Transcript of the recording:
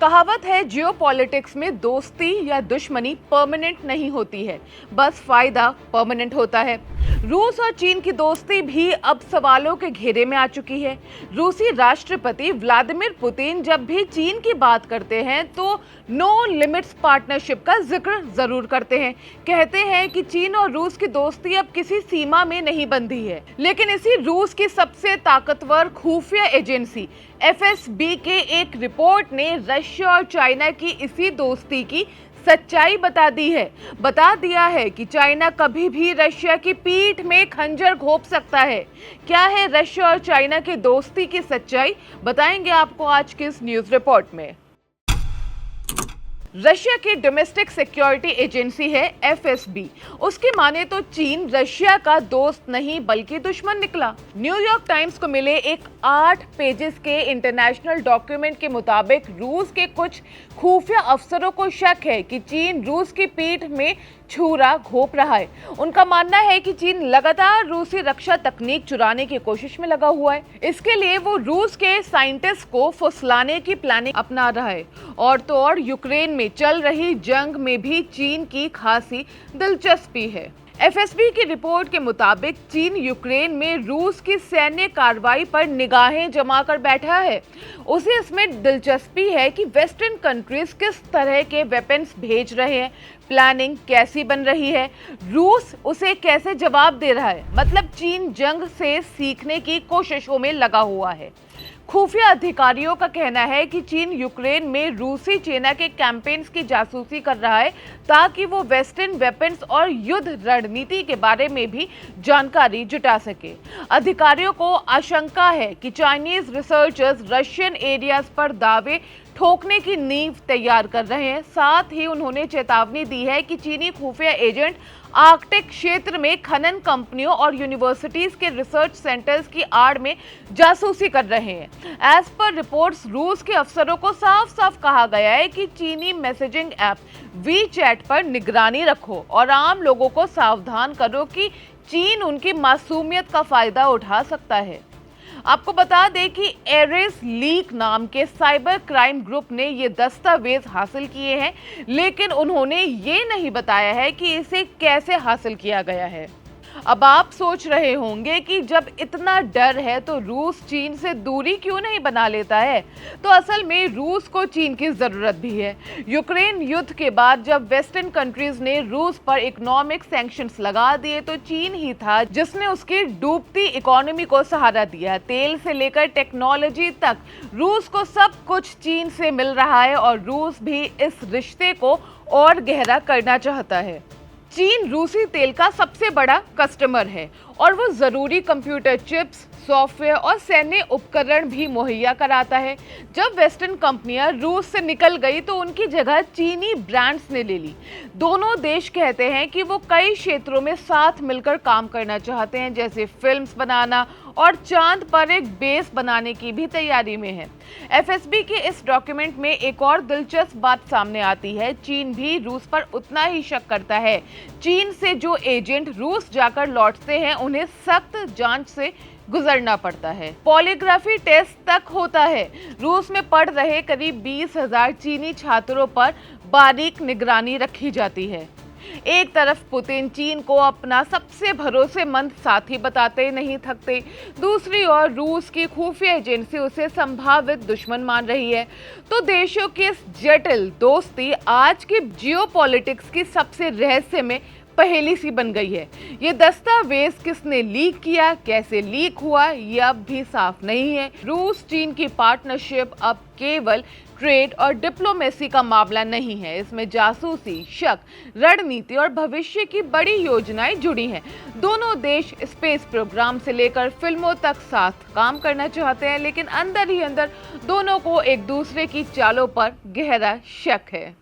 कहावत है, जियोपॉलिटिक्स में दोस्ती या दुश्मनी परमानेंट नहीं होती है, बस फायदा परमानेंट होता है। रूस और चीन की दोस्ती भी अब सवालों के घेरे में आ चुकी है। रूसी राष्ट्रपति व्लादिमीर पुतिन जब भी चीन की बात करते हैं तो नो लिमिट्स पार्टनरशिप का जिक्र जरूर करते हैं। कहते हैं कि चीन और रूस की दोस्ती अब किसी सीमा में नहीं बंधी है। लेकिन इसी रूस की सबसे ताकतवर खुफिया एजेंसी FSB के एक रिपोर्ट ने रशिया और चाइना की इसी दोस्ती की सच्चाई बता दिया है कि चाइना कभी भी रशिया की पीठ में खंजर घोंप सकता है। क्या है रशिया और चाइना की दोस्ती की सच्चाई, बताएंगे आपको आज की इस न्यूज रिपोर्ट में। रशिया की डोमेस्टिक सिक्योरिटी एजेंसी है FSB। उसकी माने तो चीन रशिया का दोस्त नहीं बल्कि दुश्मन निकला। न्यूयॉर्क टाइम्स को मिले एक 8 पेजेस के इंटरनेशनल डॉक्यूमेंट के मुताबिक रूस के कुछ खुफिया अफसरों को शक है कि चीन रूस की पीठ में छुरा घोंप रहा है। उनका मानना है कि चीन लगातार रूसी रक्षा तकनीक चुराने की कोशिश में लगा हुआ है। इसके लिए वो रूस के साइंटिस्ट को फुसलाने की प्लानिंग अपना रहा है। और तो और यूक्रेन में चल रही जंग में भी चीन की खासी दिलचस्पी है। FSB की रिपोर्ट के मुताबिक चीन यूक्रेन में रूस की सैन्य कार्रवाई पर निगाहें जमा कर बैठा है। उसे इसमें दिलचस्पी है कि वेस्टर्न कंट्रीज किस तरह के वेपन्स भेज रहे हैं, प्लानिंग कैसी बन रही है, रूस उसे कैसे जवाब दे रहा है। मतलब चीन जंग से सीखने की कोशिशों में लगा हुआ है। खुफिया अधिकारियों का कहना है कि चीन यूक्रेन में रूसी सेना के कैंपेन्स की जासूसी कर रहा है ताकि वो वेस्टर्न वेपन्स और युद्ध रणनीति के बारे में भी जानकारी जुटा सके। अधिकारियों को आशंका है कि चाइनीज रिसर्चर्स रशियन एरियाज पर दावे ठोकने की नींव तैयार कर रहे हैं। साथ ही उन्होंने चेतावनी दी है कि चीनी खुफिया एजेंट आर्कटिक क्षेत्र में खनन कंपनियों और यूनिवर्सिटीज के रिसर्च सेंटर्स की आड़ में जासूसी कर रहे हैं। एज पर रिपोर्ट्स रूस के अफसरों को साफ साफ कहा गया है कि चीनी मैसेजिंग ऐप WeChat पर निगरानी रखो और आम लोगों को सावधान करो कि चीन उनकी मासूमियत का फायदा उठा सकता है। आपको बता दें कि एरेस लीक नाम के साइबर क्राइम ग्रुप ने ये दस्तावेज हासिल किए हैं, लेकिन उन्होंने ये नहीं बताया है कि इसे कैसे हासिल किया गया है। अब आप सोच रहे होंगे कि जब इतना डर है तो रूस चीन से दूरी क्यों नहीं बना लेता है। तो असल में रूस को चीन की जरूरत भी है। यूक्रेन युद्ध के बाद जब वेस्टर्न कंट्रीज ने रूस पर इकोनॉमिक सैंक्शंस लगा दिए तो चीन ही था जिसने उसकी डूबती इकोनॉमी को सहारा दिया। तेल से लेकर टेक्नोलॉजी तक रूस को सब कुछ चीन से मिल रहा है और रूस भी इस रिश्ते को और गहरा करना चाहता है। चीन रूसी तेल का सबसे बड़ा कस्टमर है और वो जरूरी कंप्यूटर चिप्स, सॉफ्टवेयर और सैन्य उपकरण भी मुहैया कराता है। जब वेस्टर्न कंपनियां रूस से निकल गई तो उनकी जगह चीनी ब्रांड्स ने ले ली। दोनों देश कहते हैं कि वो कई क्षेत्रों में साथ मिलकर काम करना चाहते हैं, जैसे फिल्म्स बनाना और चांद पर एक बेस बनाने की भी तैयारी में है। FSB के इस डॉक्यूमेंट में एक और दिलचस्प बात सामने आती है। चीन भी रूस पर उतना ही शक करता है। चीन से जो एजेंट रूस जाकर लौटते हैं उन्हें सख्त जांच से गुजरना पड़ता है। पॉलीग्राफी टेस्ट तक होता है। रूस में पढ़ रहे करीब 20,000 चीनी छात्रों पर बारीक निगरानी रखी जाती है। एक तरफ पुतिन चीन को अपना सबसे भरोसेमंद साथी बताते नहीं थकते, दूसरी ओर रूस की खुफिया एजेंसी उसे संभावित दुश्मन मान रही है। तो देशों की इस जटिल दोस्ती आज की जियोपॉलिटिक्स की सबसे रहस्यमय पहेली सी बन गई है। ये दस्तावेज किसने लीक किया, कैसे लीक हुआ, ये अब भी साफ नहीं है। रूस चीन की पार्टनरशिप अब केवल ट्रेड और डिप्लोमेसी का मामला नहीं है। इसमें जासूसी, शक, रणनीति और भविष्य की बड़ी योजनाएं जुड़ी हैं। दोनों देश स्पेस प्रोग्राम से लेकर फिल्मों तक साथ काम करना चाहते हैं, लेकिन अंदर ही अंदर दोनों को एक दूसरे की चालों पर गहरा शक है।